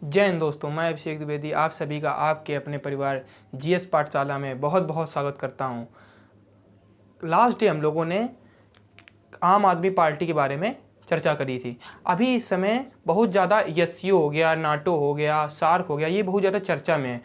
जय हिंद दोस्तों, मैं अभिषेक द्विवेदी आप सभी का आपके अपने परिवार जीएस पाठशाला में बहुत बहुत स्वागत करता हूं। लास्ट डे हम लोगों ने आम आदमी पार्टी के बारे में चर्चा करी थी। अभी इस समय बहुत ज़्यादा एससीओ हो गया, नाटो हो गया, सार्क हो गया, ये बहुत ज़्यादा चर्चा में है।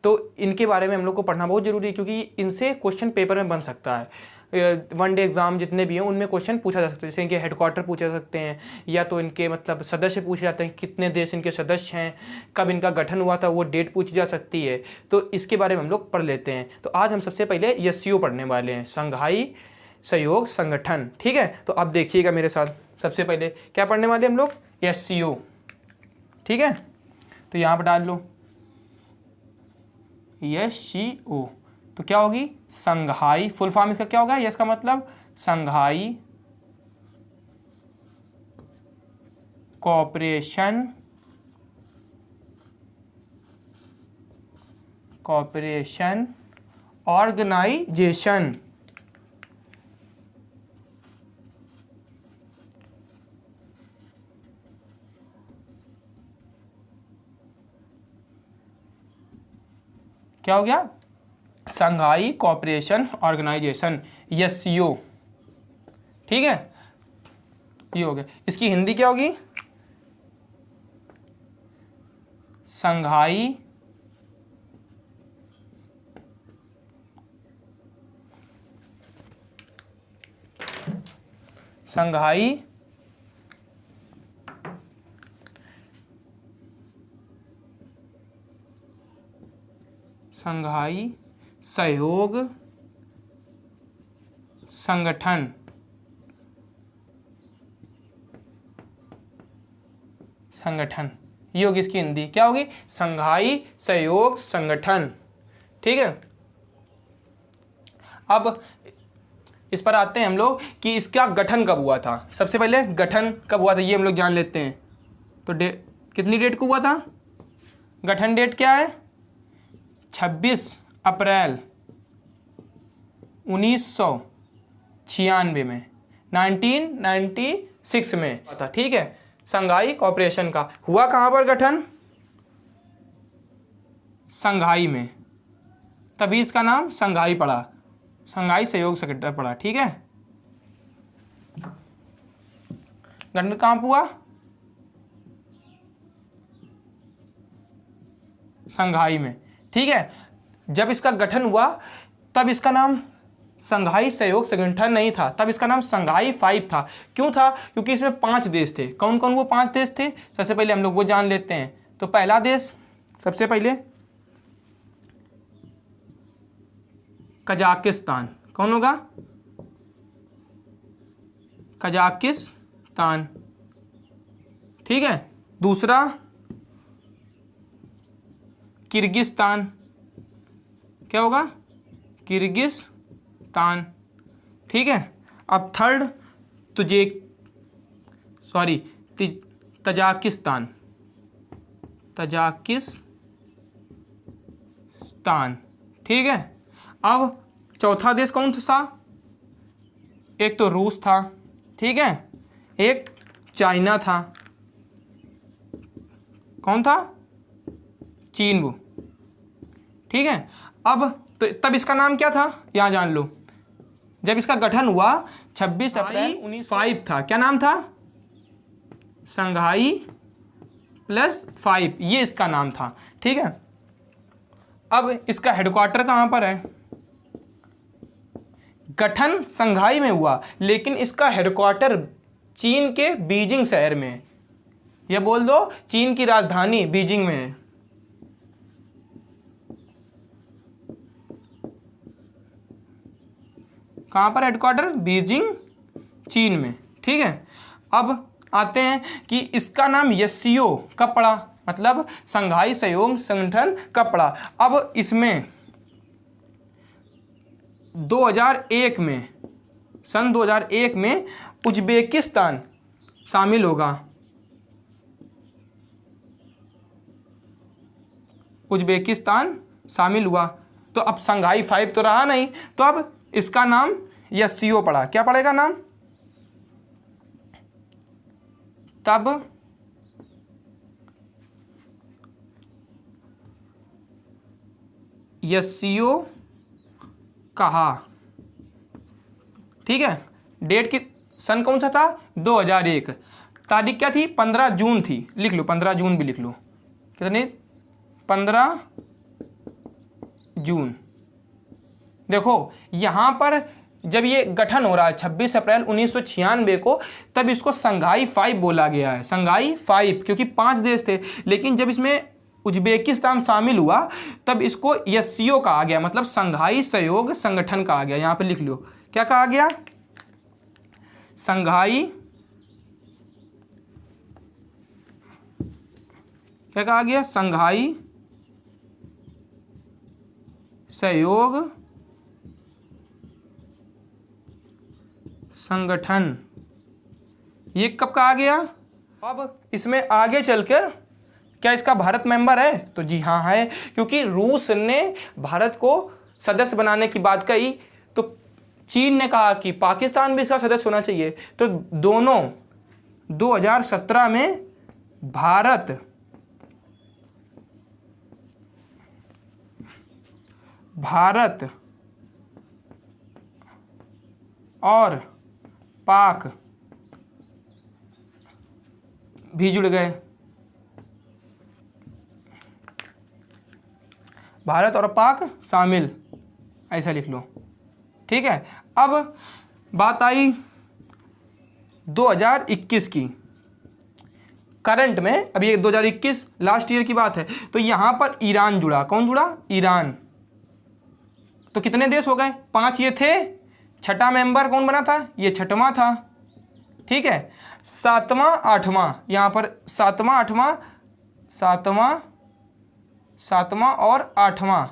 तो इनके बारे में हम लोग को पढ़ना बहुत ज़रूरी है क्योंकि इनसे क्वेश्चन पेपर में बन सकता है। वन डे एग्ज़ाम जितने भी हैं उनमें क्वेश्चन पूछा जा सकता है। जैसे इनके हेडक्वार्टर पूछे जा सकते हैं, या तो इनके मतलब सदस्य पूछे जाते हैं, कितने देश इनके सदस्य हैं, कब इनका गठन हुआ था वो डेट पूछी जा सकती है। तो इसके बारे में हम लोग पढ़ लेते हैं। तो आज हम सबसे पहले एससीओ पढ़ने वाले हैं, संघाई सहयोग संगठन। ठीक है, तो आप देखिएगा मेरे साथ। सबसे पहले क्या पढ़ने वाले हम लोग? एससीओ। ठीक है, तो यहाँ पर डाल लो एससीओ। तो क्या होगी? संघाई। फुल फॉर्म इसका क्या होगा? यस का मतलब संघाई कॉपरेशन ऑर्गेनाइजेशन। क्या हो गया? संघाई कॉपरेशन ऑर्गेनाइजेशन, एससीओ। ठीक है, ये हो गया। इसकी हिंदी क्या होगी? संघाई संघाई संघाई सहयोग संगठन। ये होगी इसकी हिंदी। क्या होगी? संघाई सहयोग संगठन। ठीक है, अब इस पर आते हैं हम लोग कि इसका गठन कब हुआ था। सबसे पहले गठन कब हुआ था ये हम लोग जान लेते हैं। तो कितनी डेट को हुआ था गठन? डेट क्या है? 26 अप्रैल 1996 में, 1996 में हुआ था। ठीक है, संघाई कॉपरेशन का हुआ कहाँ पर गठन? संघाई में, तभी इसका नाम संघाई पड़ा, संघाई सहयोग संगठन पड़ा। ठीक है, गठन कहाँ पर हुआ? संघाई में। ठीक है, जब इसका गठन हुआ तब इसका नाम संघाई सहयोग संगठन नहीं था, तब इसका नाम संघाई 5 था। क्यों था? क्योंकि इसमें 5 देश थे। कौन कौन वो 5 देश थे? सबसे पहले हम लोग वो जान लेते हैं। तो पहला देश सबसे पहले कजाकिस्तान। कौन होगा? कजाकिस्तान। ठीक है, दूसरा किर्गिस्तान। क्या होगा? किर्गिस्तान। ठीक है, अब थर्ड तजाकिस्तान। ठीक है, अब चौथा देश कौन था? एक तो रूस था, ठीक है, एक चाइना था। कौन था? चीन वो। ठीक है, अब तो तब इसका नाम क्या था यहां जान लो। जब इसका गठन हुआ 26 अप्रैल 1905 था। क्या नाम था? संघाई +5, ये इसका नाम था। ठीक है, अब इसका हेडक्वार्टर कहां पर है? गठन संघाई में हुआ लेकिन इसका हेडक्वार्टर चीन के बीजिंग शहर में है। यह बोल दो चीन की राजधानी बीजिंग में है। कहां पर हेडक्वार्टर? बीजिंग, चीन में। ठीक है, अब आते हैं कि इसका नाम एससीओ कब पड़ा, मतलब संघाई सहयोग संगठन कब पड़ा। अब इसमें 2001 में, सन 2001 में उज्बेकिस्तान शामिल होगा। उज्बेकिस्तान शामिल हुआ तो अब संघाई 5 तो रहा नहीं, तो अब इसका नाम एससीओ पड़ा। क्या पड़ेगा नाम? तब एससीओ कहा। ठीक है, डेट की सन कौन सा था, 2001। तारीख क्या थी, 15 जून थी, लिख लो 15 जून भी लिख लो। कितनी, 15 जून। देखो यहाँ पर जब ये गठन हो रहा है 26 अप्रैल 1996 को, तब इसको संघाई 5 बोला गया है, संघाई 5, क्योंकि 5 देश थे। लेकिन जब इसमें उज्बेकिस्तान शामिल हुआ तब इसको एससीओ कहा गया, मतलब संघाई सहयोग संगठन कहा गया। यहाँ पे लिख लो क्या कहा गया, संघाई, क्या कहा गया, संघाई सहयोग संगठन। ये कब कहा गया। अब इसमें आगे चलकर क्या इसका भारत मेंबर है, तो जी हाँ है, क्योंकि रूस ने भारत को सदस्य बनाने की बात कही तो चीन ने कहा कि पाकिस्तान भी इसका सदस्य होना चाहिए। तो दोनों 2017 में भारत और पाक भी जुड़ गए, भारत और पाक शामिल, ऐसा लिख लो। ठीक है, अब बात आई 2021 की, करंट में, अभी 2021 लास्ट ईयर की बात है। तो यहाँ पर ईरान जुड़ा, कौन जुड़ा, ईरान। तो कितने देश हो गए, 5 ये थे, छठा मेंबर कौन बना था, ये छठवां था। ठीक है, 7वां 8वां, यहाँ पर 7वां 8वां और 8वां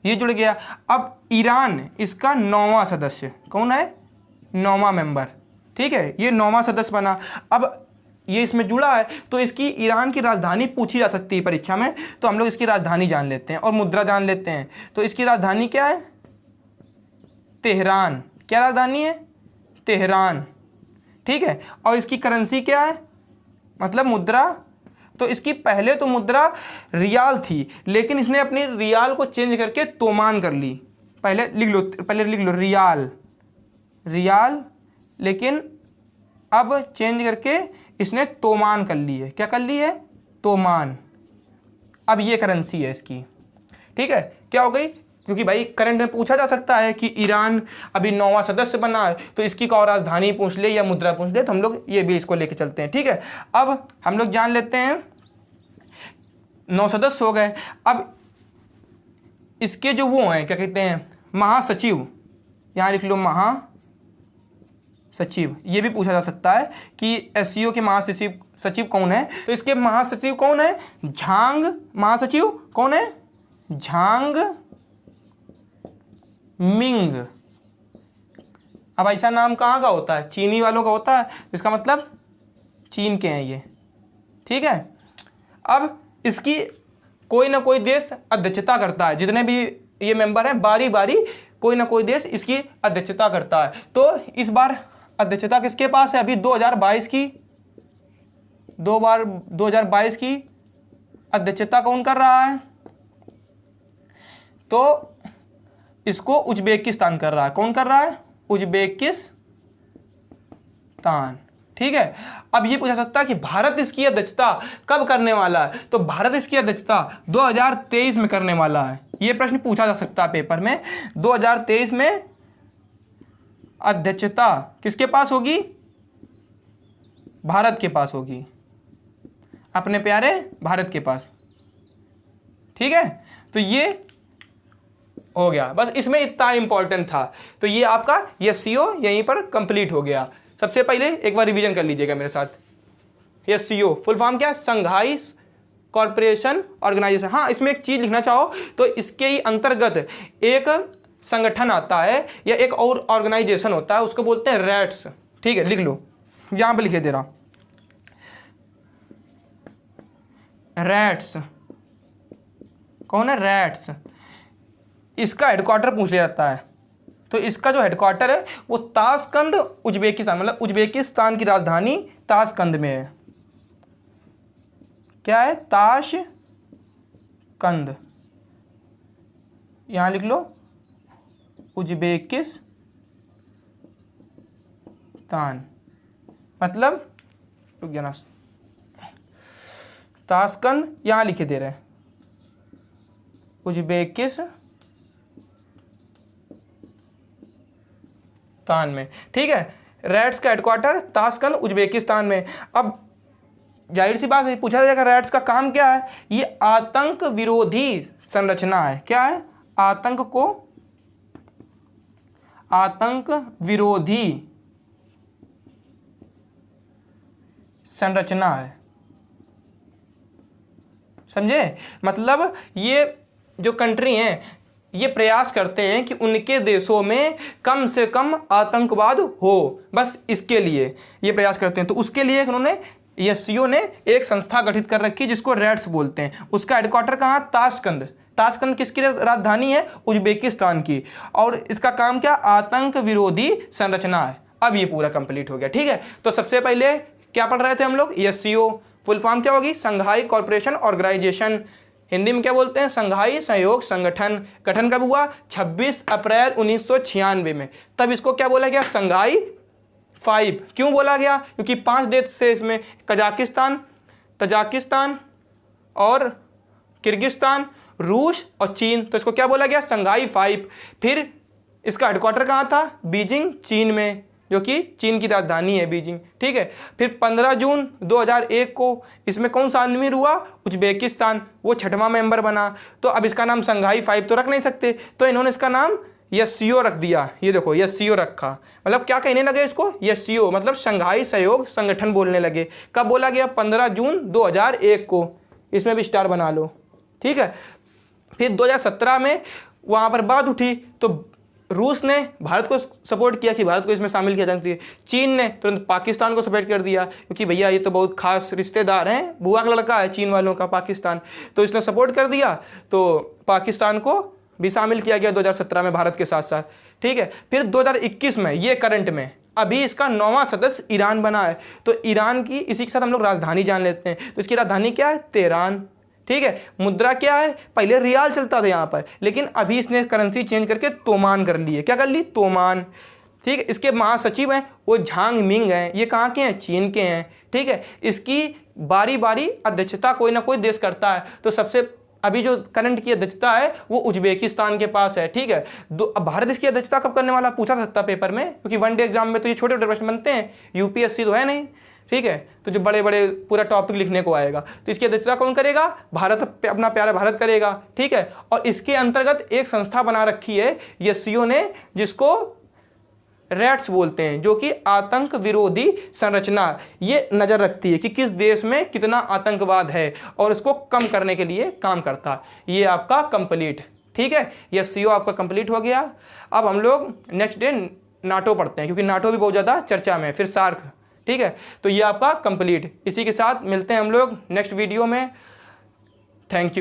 ये जुड़ गया। अब ईरान इसका 9वां सदस्य, कौन है, 9वां मेंबर। ठीक है, ये 9वां सदस्य बना। अब ये इसमें जुड़ा है तो इसकी ईरान की राजधानी पूछी जा सकती है परीक्षा में, तो हम लोग इसकी राजधानी जान लेते हैं और मुद्रा जान लेते हैं। तो इसकी राजधानी क्या है, तेहरान। क्या राजधानी है, तेहरान। ठीक है, और इसकी करेंसी क्या है, मतलब मुद्रा। तो इसकी पहले तो मुद्रा रियाल थी, लेकिन इसने अपनी रियाल को चेंज करके तोमान कर ली। पहले लिख लो रियाल, लेकिन अब चेंज करके इसने तोमान कर ली है। क्या कर ली है, तोमान। अब ये करेंसी है इसकी। ठीक है, क्या हो गई, क्योंकि भाई करंट में पूछा जा सकता है कि ईरान अभी 9वां सदस्य बना है, तो इसकी कौ राजधानी पूछ ले या मुद्रा पूछ ले, तो हम लोग ये भी इसको लेके चलते हैं। ठीक है, अब हम लोग जान लेते हैं 9 सदस्य हो गए। अब इसके जो वो हैं, क्या कहते हैं, महासचिव, यहाँ लिख लो महासचिव। ये भी पूछा जा सकता है कि एससीओ के महासचिव कौन है। तो इसके महासचिव कौन है, झांग। महासचिव कौन है, झांग मिंग। अब ऐसा नाम कहाँ का होता है, चीनी वालों का होता है, इसका मतलब चीन के हैं ये। ठीक है, अब इसकी कोई ना कोई देश अध्यक्षता करता है, जितने भी ये मेंबर हैं बारी बारी कोई ना कोई देश इसकी अध्यक्षता करता है। तो इस बार अध्यक्षता किसके पास है, अभी 2022 की अध्यक्षता कौन कर रहा है, तो इसको उज्बेकिस्तान कर रहा है। कौन कर रहा है, उज्बेकिस्तान। ठीक है, अब ये पूछा सकता है कि भारत इसकी अध्यक्षता कब करने वाला है, तो भारत इसकी अध्यक्षता 2023 में करने वाला है। ये प्रश्न पूछा जा सकता है पेपर में। 2023 में अध्यक्षता किसके पास होगी, भारत के पास होगी, अपने प्यारे भारत के पास। ठीक है, तो ये हो गया, बस इसमें इतना इंपॉर्टेंट था। तो ये आपका एससीओ यहीं पर कंप्लीट हो गया। सबसे पहले एक बार रिवीजन कर लीजिएगा मेरे साथ। एससीओ फुल फॉर्म क्या है, संघाई कॉरपोरेशन ऑर्गेनाइजेशन। हाँ, इसमें एक चीज़ लिखना चाहो तो इसके ही अंतर्गत एक संगठन आता है या एक और ऑर्गेनाइजेशन होता है, उसको बोलते हैं रैट्स। ठीक है, लिख लो, यहाँ पे लिखे दे रहा, रैट्स। कौन है, रैट्स। इसका हेडक्वार्टर पूछ लिया जाता है, तो इसका जो हेडक्वार्टर है वो ताशकंद उज्बेकिस्तान, मतलब उज्बेकिस्तान की राजधानी ताशकंद में है। क्या है, ताशकंद। यहाँ लिख लो उज्बेकिस्तान, मतलब रुक जाना, ताशकंद यहाँ लिखे दे रहे हैं, उज्बेकिस्तान में, ठीक है। रैट्स का हेडक्वार्टर ताशकंद उज्बेकिस्तान में। अब जाहिर सी बात है, पूछा जाएगा रैट्स का काम क्या है, ये आतंक विरोधी संरचना है। क्या है? आतंक विरोधी संरचना है, समझे? मतलब ये जो कंट्री हैं ये प्रयास करते हैं कि उनके देशों में कम से कम आतंकवाद हो, बस इसके लिए ये प्रयास करते हैं। तो उसके लिए उन्होंने एससीओ ने एक संस्था गठित कर रखी जिसको रैट्स बोलते हैं। उसका हेडक्वार्टर कहाँ? ताशकंद। ताशकंद किसकी राजधानी है? उज्बेकिस्तान की। और इसका काम क्या? आतंक विरोधी संरचना है। अब ये पूरा कंप्लीट हो गया, ठीक है। तो सबसे पहले क्या पढ़ रहे थे हम लोग? एससीओ फुल फॉर्म क्या होगी? संघाई कॉर्पोरेशन ऑर्गेनाइजेशन। हिंदी में क्या बोलते हैं? संघाई सहयोग संगठन। गठन कब हुआ? 26 अप्रैल 1996 में। तब इसको क्या बोला गया? संघाई 5। क्यों बोला गया? क्योंकि 5 देश से इसमें, तजाकिस्तान और किर्गिस्तान, रूस और चीन, तो इसको क्या बोला गया? संघाई 5। फिर इसका हेडक्वार्टर कहाँ था? बीजिंग, चीन में, जो कि चीन की राजधानी है बीजिंग, ठीक है। फिर 15 जून 2001 को इसमें कौन सा शामिल हुआ? उज्बेकिस्तान, वो 6वां मेंबर बना। तो अब इसका नाम संघाई 5 तो रख नहीं सकते, तो इन्होंने इसका नाम एससीओ रख दिया। ये देखो एससीओ रखा, मतलब क्या कहने लगे इसको? एससीओ मतलब संघाई सहयोग संगठन बोलने लगे। कब बोला गया? 15 जून 2001 को। इसमें भी स्टार बना लो, ठीक है। फिर 2017 में वहाँ पर बात उठी तो रूस ने भारत को सपोर्ट किया कि भारत को इसमें शामिल किया जाना चाहिए। चीन ने तुरंत पाकिस्तान को सपोर्ट कर दिया, क्योंकि भैया ये तो बहुत खास रिश्तेदार हैं, बुआ का लड़का है चीन वालों का पाकिस्तान, तो इसने सपोर्ट कर दिया। तो पाकिस्तान को भी शामिल किया गया 2017 में भारत के साथ साथ, ठीक है। फिर 2021 में, ये करंट में, अभी इसका 9वां सदस्य ईरान बना है। तो ईरान की, इसी के साथ हम लोग राजधानी जान लेते हैं। तो इसकी राजधानी क्या है? तेहरान, ठीक है। मुद्रा क्या है? पहले रियाल चलता था यहाँ पर, लेकिन अभी इसने करेंसी चेंज करके तोमान कर ली है। क्या कर ली? तोमान, ठीक है। इसके महासचिव हैं वो झांग मिंग हैं। ये कहाँ के हैं? चीन के हैं, ठीक है। इसकी बारी बारी अध्यक्षता कोई ना कोई देश करता है। तो सबसे अभी जो करंट की अध्यक्षता है वो उज्बेकिस्तान के पास है, ठीक है। अब भारत इसकी अध्यक्षता कब करने वाला? पूछा सकता पेपर में, क्योंकि वनडे एग्जाम में तो ये छोटे छोटे प्रश्न बनते हैं, यूपीएससी तो है नहीं, ठीक है। तो जो बड़े बड़े पूरा टॉपिक लिखने को आएगा, तो इसकी अध्यक्षता कौन करेगा? भारत, अपना प्यारा भारत करेगा, ठीक है। और इसके अंतर्गत एक संस्था बना रखी है एससीओ ने, जिसको रैट्स बोलते हैं, जो कि आतंक विरोधी संरचना ये नज़र रखती है कि किस देश में कितना आतंकवाद है और उसको कम करने के लिए काम करता है। ये आपका कंप्लीट, ठीक है। एससीओ आपका कंप्लीट हो गया। अब हम लोग नेक्स्ट डे नाटो पढ़ते हैं, क्योंकि नाटो भी बहुत ज़्यादा चर्चा में, फिर सार्क, ठीक है। तो ये आपका कंप्लीट। इसी के साथ मिलते हैं हम लोग नेक्स्ट वीडियो में। Thank you.